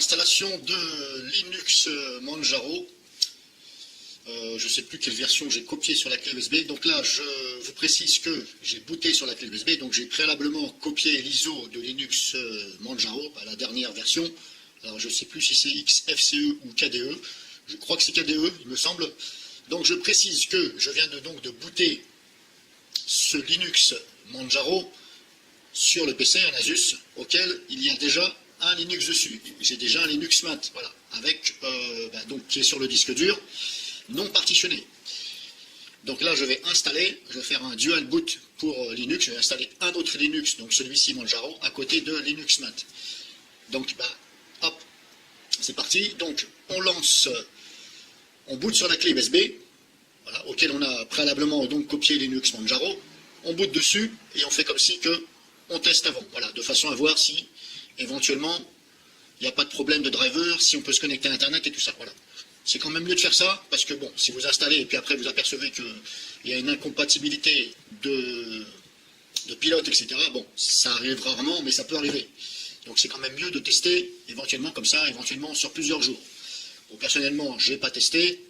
installation de Linux Manjaro. Je ne sais plus quelle version j'ai copiée sur la clé USB. Donc là, je vous précise que j'ai booté sur la clé USB. Donc j'ai préalablement copié l'ISO de Linux Manjaro, la dernière version. Alors je ne sais plus si c'est XFCE ou KDE. Je crois que c'est KDE, il me semble. Donc je précise que je viens donc de booter ce Linux Manjaro sur le PC, un Asus, auquel il y a déjà un Linux dessus. J'ai déjà un Linux Mint, voilà, avec donc qui est sur le disque dur, non partitionné. Donc là, je vais faire un dual boot pour Linux. Je vais installer un autre Linux, donc celui-ci Manjaro, à côté de Linux Mint. Donc, hop, c'est parti. Donc, on boot sur la clé USB, voilà, auquel on a préalablement donc copié Linux Manjaro. On boot dessus et on fait comme si on teste avant, voilà, de façon à voir si éventuellement il n'y a pas de problème de driver, si on peut se connecter à Internet et tout ça. Voilà. C'est quand même mieux de faire ça, parce que bon, si vous installez et puis après vous apercevez qu'il y a une incompatibilité de pilote, etc., bon, ça arrive rarement, mais ça peut arriver. Donc c'est quand même mieux de tester éventuellement comme ça, éventuellement sur plusieurs jours. Bon, personnellement, je n'ai pas testé,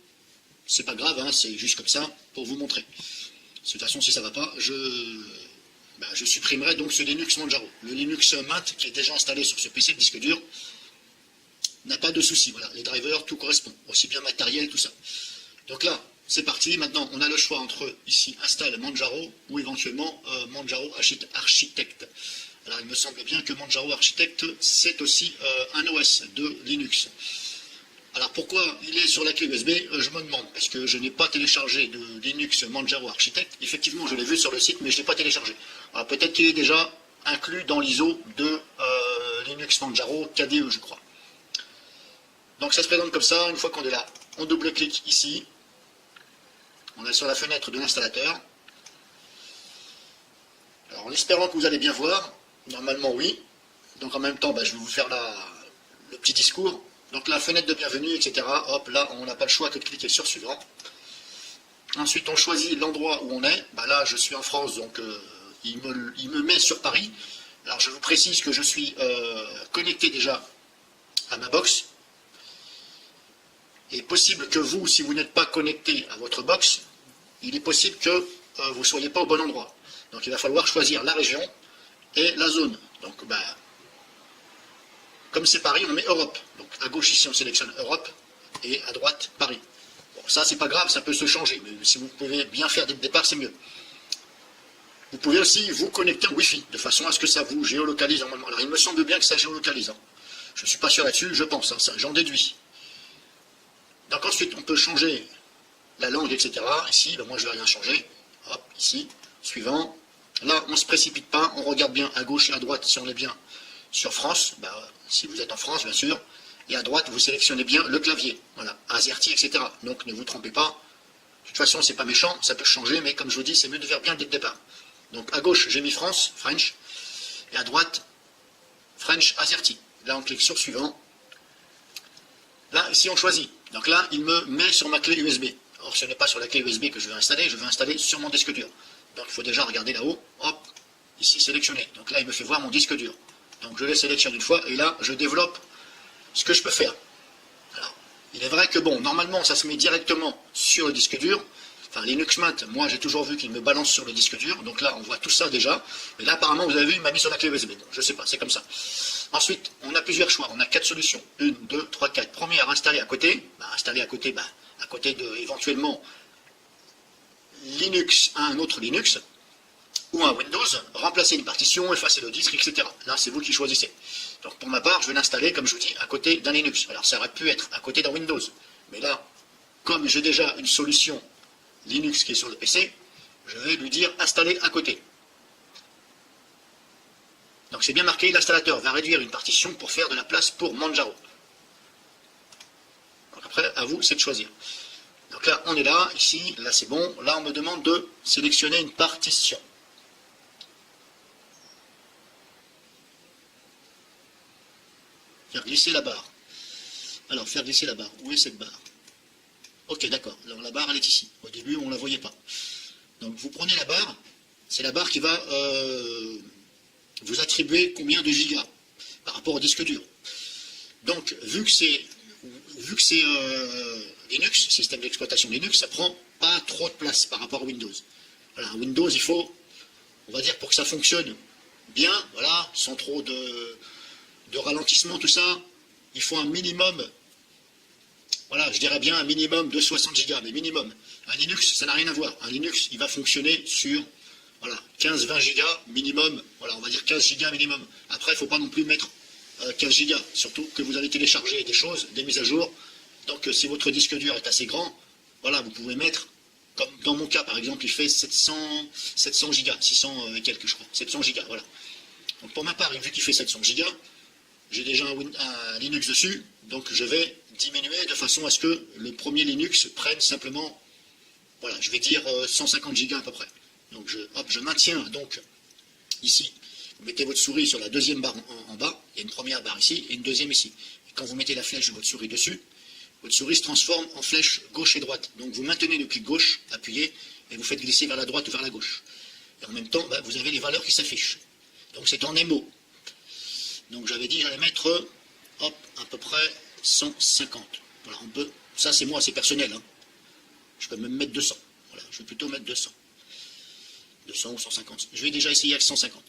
c'est pas grave, hein, c'est juste comme ça pour vous montrer. De toute façon, si ça ne va pas, je supprimerai donc ce Linux Manjaro. Le Linux Mint qui est déjà installé sur ce PC de disque dur n'a pas de souci. Voilà, les drivers, tout correspond, aussi bien matériel, tout ça. Donc là, c'est parti. Maintenant, on a le choix entre ici install Manjaro ou éventuellement Manjaro Architect. Alors, il me semble bien que Manjaro Architect, c'est aussi un OS de Linux. Alors pourquoi il est sur la clé USB, je me demande, parce que je n'ai pas téléchargé de Linux Manjaro Architect. Effectivement, je l'ai vu sur le site, mais je ne l'ai pas téléchargé. Alors peut-être qu'il est déjà inclus dans l'ISO de Linux Manjaro KDE, je crois. Donc ça se présente comme ça, une fois qu'on est là, on double-clique ici, on est sur la fenêtre de l'installateur. Alors en espérant que vous allez bien voir, normalement oui. Donc en même temps, je vais vous faire le petit discours. Donc la fenêtre de bienvenue, etc. Hop, là, on n'a pas le choix que de cliquer sur suivant. Ensuite, on choisit l'endroit où on est. Là, je suis en France, donc il me met sur Paris. Alors, je vous précise que je suis connecté déjà à ma box. Il est possible que vous, si vous n'êtes pas connecté à votre box, il est possible que vous ne soyez pas au bon endroit. Donc, il va falloir choisir la région et la zone. Donc, comme c'est Paris, on met Europe. Donc à gauche ici, on sélectionne Europe et à droite, Paris. Bon, ça, c'est pas grave, ça peut se changer. Mais si vous pouvez bien faire dès le départ, c'est mieux. Vous pouvez aussi vous connecter en Wi-Fi, de façon à ce que ça vous géolocalise normalement. Alors, il me semble bien que ça géolocalise. Je ne suis pas sûr là-dessus, je pense, ça, j'en déduis. Donc ensuite, on peut changer la langue, etc. Ici, moi, je ne vais rien changer. Hop, ici, suivant. Là, on ne se précipite pas, on regarde bien à gauche et à droite si on est bien sur France, si vous êtes en France, bien sûr, et à droite, vous sélectionnez bien le clavier, voilà, AZERTY, etc. Donc ne vous trompez pas, de toute façon, c'est pas méchant, ça peut changer, mais comme je vous dis, c'est mieux de faire bien dès le départ. Donc à gauche, j'ai mis France, French, et à droite, French AZERTY. Là, on clique sur suivant. Là, ici, on choisit. Donc là, il me met sur ma clé USB. Or, ce n'est pas sur la clé USB que je vais installer sur mon disque dur. Donc il faut déjà regarder là-haut, hop, ici, sélectionner. Donc là, il me fait voir mon disque dur. Donc je les sélectionne une fois et là je développe ce que je peux faire. Alors, il est vrai que bon, normalement ça se met directement sur le disque dur. Enfin Linux Mint, moi j'ai toujours vu qu'il me balance sur le disque dur. Donc là on voit tout ça déjà. Mais là apparemment vous avez vu, il m'a mis sur la clé USB. Bon, je sais pas, c'est comme ça. Ensuite, on a plusieurs choix. On a 4 solutions. 1, 2, 3, 4. Première, installer à côté. Installer à côté, à côté de éventuellement Linux, un autre Linux. Ou un Windows, remplacer une partition, effacer le disque, etc. Là, c'est vous qui choisissez. Donc, pour ma part, je vais l'installer, comme je vous dis, à côté d'un Linux. Alors, ça aurait pu être à côté d'un Windows. Mais là, comme j'ai déjà une solution Linux qui est sur le PC, je vais lui dire installer à côté. Donc, c'est bien marqué, l'installateur va réduire une partition pour faire de la place pour Manjaro. Donc, après, à vous, c'est de choisir. Donc là, on est là, ici, là, c'est bon. Là, on me demande de sélectionner une partition. Faire glisser la barre. Alors, faire glisser la barre. Où est cette barre? Ok, d'accord. Alors, la barre, elle est ici. Au début, on ne la voyait pas. Donc, vous prenez la barre. C'est la barre qui va vous attribuer combien de gigas par rapport au disque dur. Donc, vu que c'est Linux, système d'exploitation Linux, ça prend pas trop de place par rapport à Windows. Voilà, Windows, il faut, on va dire, pour que ça fonctionne bien, voilà, sans trop de ralentissement, tout ça, il faut un minimum, voilà, je dirais bien un minimum de 60 Go, mais minimum. Un Linux, ça n'a rien à voir. Un Linux, il va fonctionner sur, voilà, 15-20 Go minimum, voilà, on va dire 15 Go minimum. Après, il ne faut pas non plus mettre 15 Go, surtout que vous allez télécharger des choses, des mises à jour. Donc, si votre disque dur est assez grand, voilà, vous pouvez mettre, comme dans mon cas, par exemple, il fait 700 Go, 600 et quelques, je crois, 700 Go, voilà. Donc, pour ma part, vu qu'il fait 700 Go, j'ai déjà un Linux dessus, donc je vais diminuer de façon à ce que le premier Linux prenne simplement, voilà, je vais dire 150 Go à peu près. Donc je maintiens donc ici, vous mettez votre souris sur la deuxième barre en bas, il y a une première barre ici et une deuxième ici. Et quand vous mettez la flèche de votre souris dessus, votre souris se transforme en flèche gauche et droite. Donc vous maintenez le clic gauche, appuyé, et vous faites glisser vers la droite ou vers la gauche. Et en même temps, vous avez les valeurs qui s'affichent. Donc c'est en MO. Donc j'avais dit j'allais mettre, hop, à peu près 150. Voilà, on peut, ça c'est moi, c'est personnel. Hein. Je peux même mettre 200. Voilà, je vais plutôt mettre 200. 200 ou 150. Je vais déjà essayer avec 150.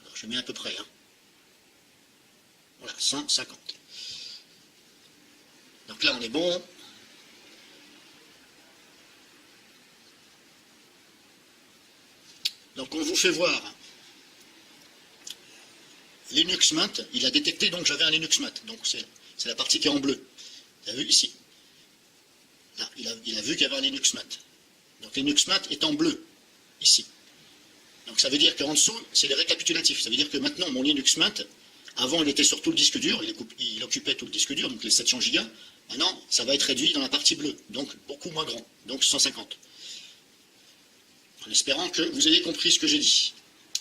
Alors je mets à peu près. Hein. Voilà, 150. Donc là on est bon. Donc on vous fait voir Linux Mint, il a détecté donc j'avais un Linux Mint, donc c'est la partie qui est en bleu. Vous avez vu ici. Là, il a vu qu'il y avait un Linux Mint. Donc Linux Mint est en bleu, ici. Donc ça veut dire qu'en dessous, c'est les récapitulatifs. Ça veut dire que maintenant mon Linux Mint, avant il était sur tout le disque dur, il occupait tout le disque dur, donc les 700 Go. Maintenant, ça va être réduit dans la partie bleue, donc beaucoup moins grand, donc 150. En espérant que vous ayez compris ce que j'ai dit.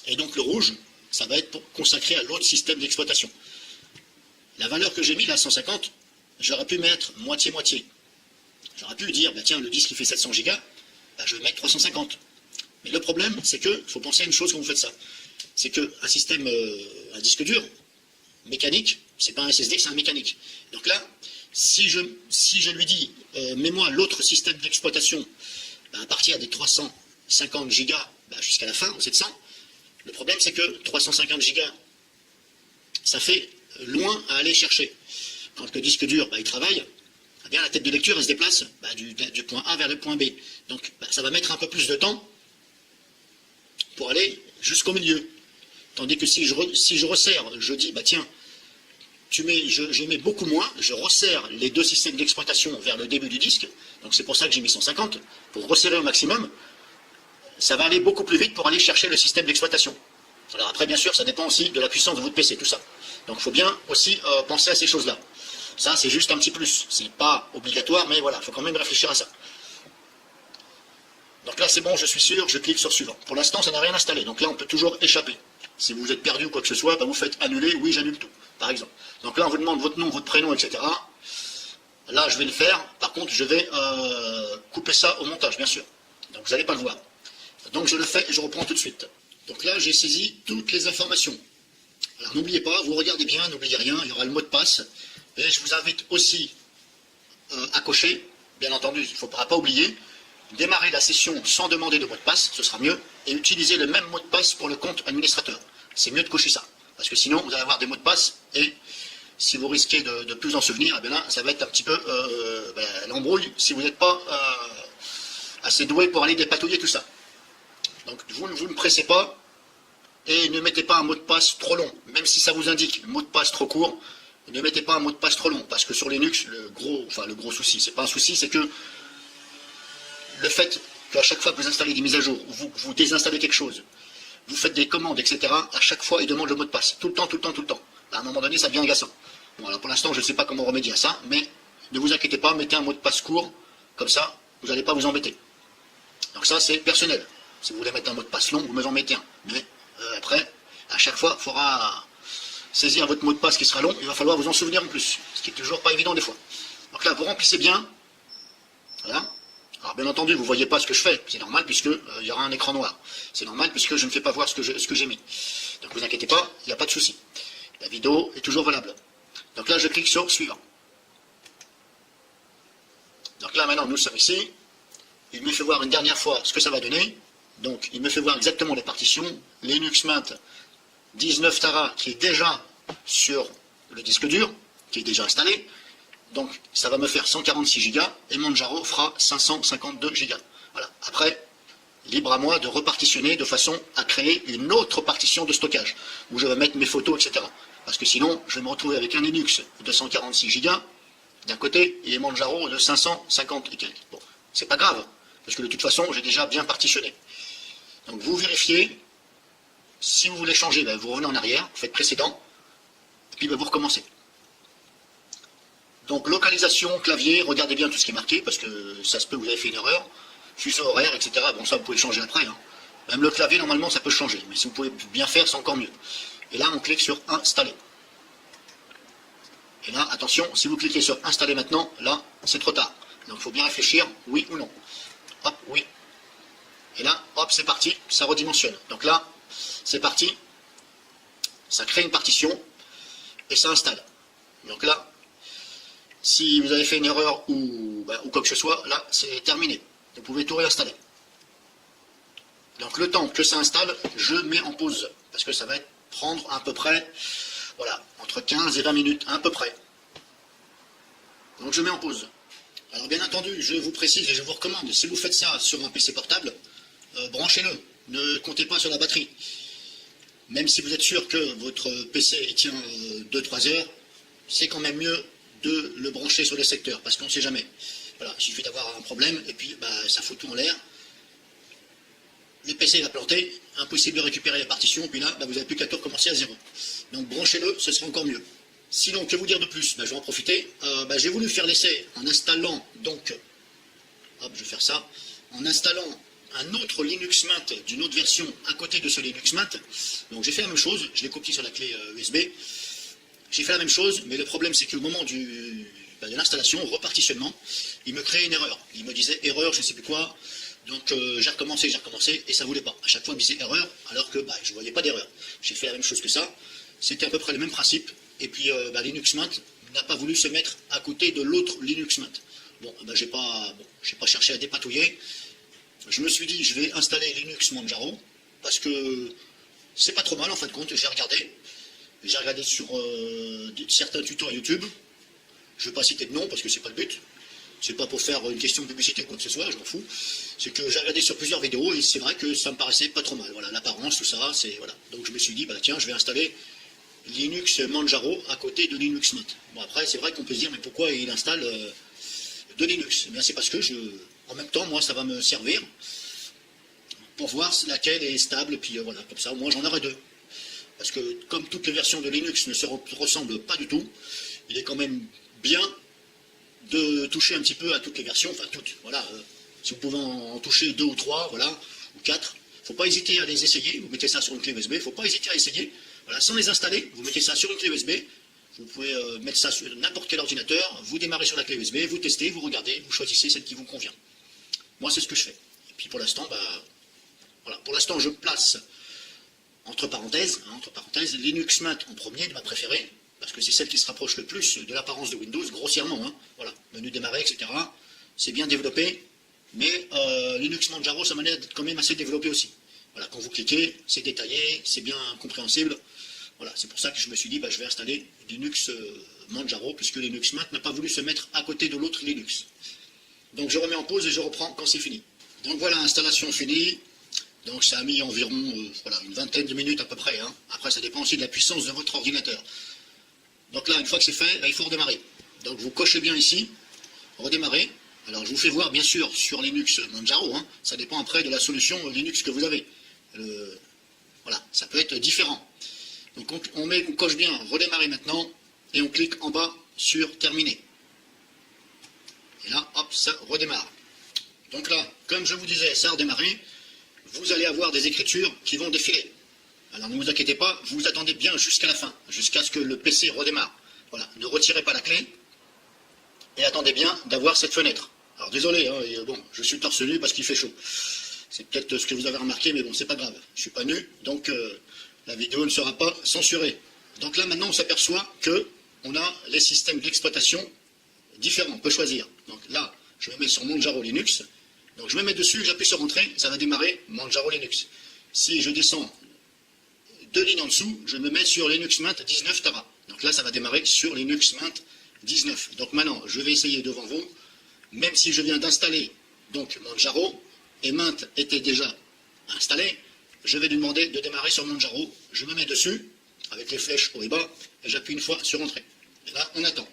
Et donc le rouge, ça va être consacré à l'autre système d'exploitation. La valeur que j'ai mis là, 150, j'aurais pu mettre moitié-moitié. J'aurais pu dire, tiens, le disque il fait 700 Go, je vais mettre 350. Mais le problème, c'est qu'il faut penser à une chose quand vous faites ça. C'est qu'un système, un disque dur, mécanique, c'est pas un SSD, c'est un mécanique. Donc là, si je lui dis, mets-moi l'autre système d'exploitation à partir des 350 Go jusqu'à la fin, au 700, le problème c'est que 350 Go, ça fait loin à aller chercher. Quand le disque dur il travaille, eh bien, la tête de lecture elle se déplace du point A vers le point B. Donc ça va mettre un peu plus de temps pour aller jusqu'au milieu. Tandis que si je resserre, je dis tiens, je mets beaucoup moins, je resserre les deux systèmes d'exploitation vers le début du disque, donc c'est pour ça que j'ai mis 150, pour resserrer au maximum, ça va aller beaucoup plus vite pour aller chercher le système d'exploitation. Alors après, bien sûr, ça dépend aussi de la puissance de votre PC, tout ça. Donc il faut bien aussi penser à ces choses-là. Ça, c'est juste un petit plus. C'est pas obligatoire, mais voilà, il faut quand même réfléchir à ça. Donc là, c'est bon, je suis sûr, je clique sur suivant. Pour l'instant, ça n'a rien installé, donc là, on peut toujours échapper. Si vous êtes perdu ou quoi que ce soit, vous faites annuler, oui, j'annule tout, par exemple. Donc là, on vous demande votre nom, votre prénom, etc. Là, je vais le faire. Par contre, je vais couper ça au montage, bien sûr. Donc vous n'allez pas le voir. Donc je le fais et je reprends tout de suite. Donc là, j'ai saisi toutes les informations. Alors n'oubliez pas, vous regardez bien, n'oubliez rien, il y aura le mot de passe. Et je vous invite aussi à cocher, bien entendu, il ne faudra pas oublier, démarrer la session sans demander de mot de passe, ce sera mieux, et utiliser le même mot de passe pour le compte administrateur. C'est mieux de cocher ça, parce que sinon vous allez avoir des mots de passe, et si vous risquez de ne plus en souvenir, eh bien là, ça va être un petit peu l'embrouille si vous n'êtes pas assez doué pour aller dépatouiller tout ça. Donc vous ne pressez pas, et ne mettez pas un mot de passe trop long, même si ça vous indique mot de passe trop court, ne mettez pas un mot de passe trop long, parce que sur Linux, le gros souci, c'est pas un souci, c'est que le fait qu'à chaque fois que vous installez des mises à jour, vous désinstallez quelque chose, vous faites des commandes, etc., à chaque fois, il demande le mot de passe, tout le temps. À un moment donné, ça devient agaçant. Bon, alors pour l'instant, je ne sais pas comment remédier à ça, mais ne vous inquiétez pas, mettez un mot de passe court, comme ça, vous n'allez pas vous embêter. Donc ça, c'est personnel. Si vous voulez mettre un mot de passe long, vous me en mettez un. Mais après, à chaque fois, il faudra saisir votre mot de passe qui sera long, il va falloir vous en souvenir en plus, ce qui est toujours pas évident des fois. Donc là, vous remplissez bien, voilà, Alors bien entendu, vous ne voyez pas ce que je fais, c'est normal puisque il y aura un écran noir. C'est normal puisque je ne fais pas voir ce que j'ai mis. Donc vous inquiétez pas, il n'y a pas de souci. La vidéo est toujours valable. Donc là, je clique sur suivant. Donc là, maintenant, nous sommes ici. Il me fait voir une dernière fois ce que ça va donner. Donc, il me fait voir exactement les partitions. Linux Mint 19 Tara qui est déjà sur le disque dur, qui est déjà installé. Donc, ça va me faire 146 Go et Manjaro fera 552 Go. Voilà. Après, libre à moi de repartitionner de façon à créer une autre partition de stockage où je vais mettre mes photos, etc. Parce que sinon, je vais me retrouver avec un Linux de 146 Go d'un côté et Manjaro de 550 et quelques. Bon, c'est pas grave, parce que de toute façon, j'ai déjà bien partitionné. Donc, vous vérifiez. Si vous voulez changer, ben, vous revenez en arrière, vous faites précédent, et puis ben, vous recommencez. Donc, localisation, clavier, regardez bien tout ce qui est marqué, parce que ça se peut que vous avez fait une erreur. Fuseau horaire, etc. Bon, ça, vous pouvez changer après. Hein. Même le clavier, normalement, ça peut changer. Mais si vous pouvez bien faire, c'est encore mieux. Et là, on clique sur Installer. Et là, attention, si vous cliquez sur Installer maintenant, là, c'est trop tard. Donc, il faut bien réfléchir, oui ou non. Hop, oui. Et là, hop, c'est parti, ça redimensionne. Donc là, c'est parti. Ça crée une partition et ça installe. Donc là, si vous avez fait une erreur ou quoi que ce soit, là, c'est terminé. Vous pouvez tout réinstaller. Donc le temps que ça installe, je mets en pause. Parce que ça va prendre à peu près, voilà, entre 15 et 20 minutes, à peu près. Donc je mets en pause. Alors bien entendu, je vous précise et je vous recommande, si vous faites ça sur un PC portable, branchez-le. Ne comptez pas sur la batterie. Même si vous êtes sûr que votre PC tient 2-3 heures, c'est quand même mieux de le brancher sur le secteur, parce qu'on ne sait jamais. Voilà, il suffit d'avoir un problème, et puis ça fout tout en l'air. Le PC va planter, impossible de récupérer la partition, puis là, vous n'avez plus qu'à tout recommencer à zéro. Donc branchez-le, ce sera encore mieux. Sinon, que vous dire de plus? Je vais en profiter. J'ai voulu faire l'essai en installant, donc, hop, je vais faire ça, en installant un autre Linux Mint d'une autre version à côté de ce Linux Mint. Donc j'ai fait la même chose, je l'ai copié sur la clé USB. J'ai fait la même chose, mais le problème c'est qu'au moment de l'installation, au repartitionnement, il me créait une erreur. Il me disait erreur, je ne sais plus quoi. Donc j'ai recommencé, et ça ne voulait pas. À chaque fois, il me disait erreur, alors que je ne voyais pas d'erreur. J'ai fait la même chose que ça. C'était à peu près le même principe. Et puis Linux Mint n'a pas voulu se mettre à côté de l'autre Linux Mint. Bon, j'ai pas cherché à dépatouiller. Je me suis dit, je vais installer Linux Manjaro, parce que c'est pas trop mal en fin de compte. J'ai regardé sur certains tutos à YouTube. Je ne vais pas citer de nom parce que c'est pas le but. C'est pas pour faire une question de publicité ou quoi que ce soit, je m'en fous. C'est que j'ai regardé sur plusieurs vidéos et c'est vrai que ça me paraissait pas trop mal. Voilà, l'apparence, tout ça, c'est voilà. Donc je me suis dit, tiens, je vais installer Linux Manjaro à côté de Linux Mint. Bon après, c'est vrai qu'on peut se dire, mais pourquoi il installe de Linux? Eh bien, c'est parce que en même temps, moi, ça va me servir pour voir laquelle est stable, puis voilà, comme ça, au moins j'en aurai deux. Parce que comme toutes les versions de Linux ne se ressemblent pas du tout, il est quand même bien de toucher un petit peu à toutes les versions, enfin toutes, voilà. Si vous pouvez en toucher 2 ou 3, voilà, ou 4, il ne faut pas hésiter à les essayer, vous mettez ça sur une clé USB, il ne faut pas hésiter à essayer, voilà, sans les installer, vous mettez ça sur une clé USB, vous pouvez mettre ça sur n'importe quel ordinateur, vous démarrez sur la clé USB, vous testez, vous regardez, vous choisissez celle qui vous convient. Moi, c'est ce que je fais. Et puis pour l'instant, voilà, pour l'instant, je place entre parenthèses, Linux Mint en premier, de ma préférée, parce que c'est celle qui se rapproche le plus de l'apparence de Windows, grossièrement, voilà, menu démarrer, etc. C'est bien développé, mais Linux Manjaro, ça m'a l'air d'être quand même assez développé aussi. Voilà, quand vous cliquez, c'est détaillé, c'est bien compréhensible. Voilà, c'est pour ça que je me suis dit, je vais installer Linux Manjaro, puisque Linux Mint n'a pas voulu se mettre à côté de l'autre Linux. Donc je remets en pause et je reprends quand c'est fini. Donc voilà, installation finie. Donc ça a mis environ une vingtaine de minutes à peu près. Hein. Après, ça dépend aussi de la puissance de votre ordinateur. Donc là, une fois que c'est fait, il faut redémarrer. Donc vous cochez bien ici, redémarrer. Alors je vous fais voir bien sûr sur Linux Manjaro, hein. Ça dépend après de la solution Linux que vous avez. Voilà, ça peut être différent. Donc on coche bien redémarrer maintenant et on clique en bas sur terminer. Et là, hop, ça redémarre. Donc là, comme je vous disais, ça a redémarré. Vous allez avoir des écritures qui vont défiler. Alors ne vous inquiétez pas, vous attendez bien jusqu'à la fin, jusqu'à ce que le PC redémarre. Voilà, ne retirez pas la clé et attendez bien d'avoir cette fenêtre. Alors désolé, hein, bon, je suis torse nu parce qu'il fait chaud. C'est peut-être ce que vous avez remarqué, mais bon, c'est pas grave. Je suis pas nu, donc la vidéo ne sera pas censurée. Donc là, maintenant, on s'aperçoit que on a les systèmes d'exploitation différents. On peut choisir. Donc là, je me mets sur Manjaro Linux. Donc je me mets dessus, j'appuie sur Entrée, ça va démarrer Manjaro Linux. Si je descends 2 lignes en dessous, je me mets sur Linux Mint 19 Tara. Donc là, ça va démarrer sur Linux Mint 19. Donc maintenant, je vais essayer devant vous, même si je viens d'installer donc Manjaro, et Mint était déjà installé, je vais lui demander de démarrer sur Manjaro. Je me mets dessus, avec les flèches haut et bas, et j'appuie une fois sur Entrée. Et là, on attend.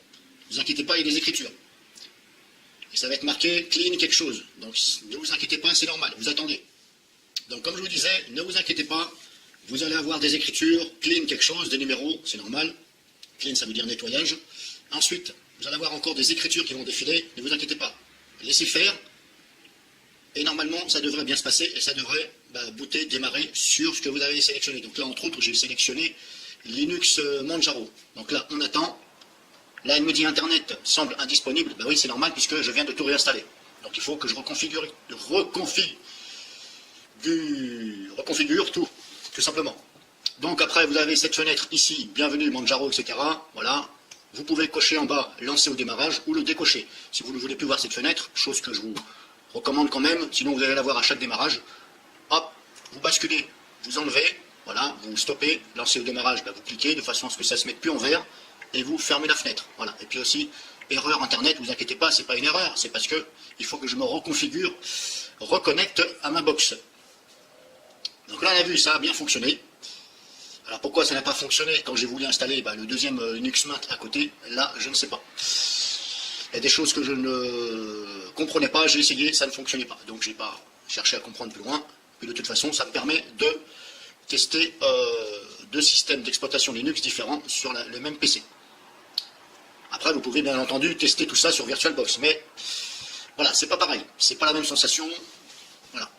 Ne vous inquiétez pas, il y a des écritures. Et ça va être marqué clean quelque chose. Donc ne vous inquiétez pas, c'est normal, vous attendez. Donc comme je vous disais, ne vous inquiétez pas, vous allez avoir des écritures, clean quelque chose, des numéros, c'est normal. Clean, ça veut dire nettoyage. Ensuite, vous allez avoir encore des écritures qui vont défiler, ne vous inquiétez pas. Laissez faire, et normalement, ça devrait bien se passer, et ça devrait booter, démarrer sur ce que vous avez sélectionné. Donc là, entre autres, j'ai sélectionné Linux Manjaro. Donc là, on attend. Là, elle me dit Internet semble indisponible. Ben oui, c'est normal, puisque je viens de tout réinstaller. Donc il faut que je reconfigure tout simplement. Donc après, vous avez cette fenêtre ici, bienvenue Manjaro, etc. Voilà. Vous pouvez cocher en bas, lancer au démarrage, ou le décocher. Si vous ne voulez plus voir cette fenêtre, chose que je vous recommande quand même, sinon vous allez la voir à chaque démarrage. Hop, vous basculez, vous enlevez, voilà, vous stoppez, lancez au démarrage, vous cliquez de façon à ce que ça ne se mette plus en vert, et vous fermez la fenêtre. Voilà. Et puis aussi, erreur Internet, ne vous inquiétez pas, c'est pas une erreur, c'est parce que il faut que je me reconfigure, reconnecte à ma box. Donc là, on a vu, ça a bien fonctionné. Alors pourquoi ça n'a pas fonctionné quand j'ai voulu installer le deuxième Linux Mint à côté? Là, je ne sais pas. Il y a des choses que je ne comprenais pas, j'ai essayé, ça ne fonctionnait pas. Donc j'ai pas cherché à comprendre plus loin. Et de toute façon, ça me permet de tester 2 systèmes d'exploitation Linux différents sur le même PC. Après, vous pouvez bien entendu tester tout ça sur VirtualBox, mais voilà, c'est pas pareil, c'est pas la même sensation. Voilà,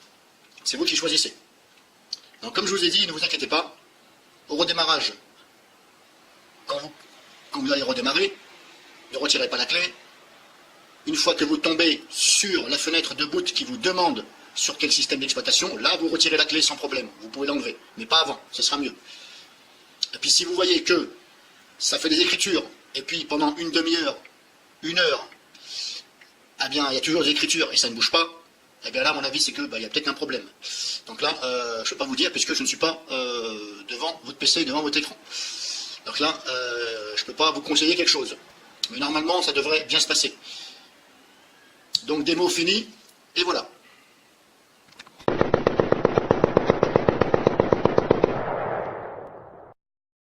c'est vous qui choisissez. Donc comme je vous ai dit, ne vous inquiétez pas, au redémarrage, quand vous allez redémarrer, ne retirez pas la clé. Une fois que vous tombez sur la fenêtre de boot qui vous demande sur quel système d'exploitation, là vous retirez la clé sans problème, vous pouvez l'enlever, mais pas avant, ce sera mieux. Et puis si vous voyez que ça fait des écritures, et puis pendant une demi-heure, 1 heure, eh bien il y a toujours des écritures et ça ne bouge pas, eh bien là à mon avis c'est que il y a peut-être un problème. Donc là, je ne peux pas vous dire puisque je ne suis pas devant votre PC, devant votre écran. Donc là, je ne peux pas vous conseiller quelque chose. Mais normalement ça devrait bien se passer. Donc démo fini, et voilà.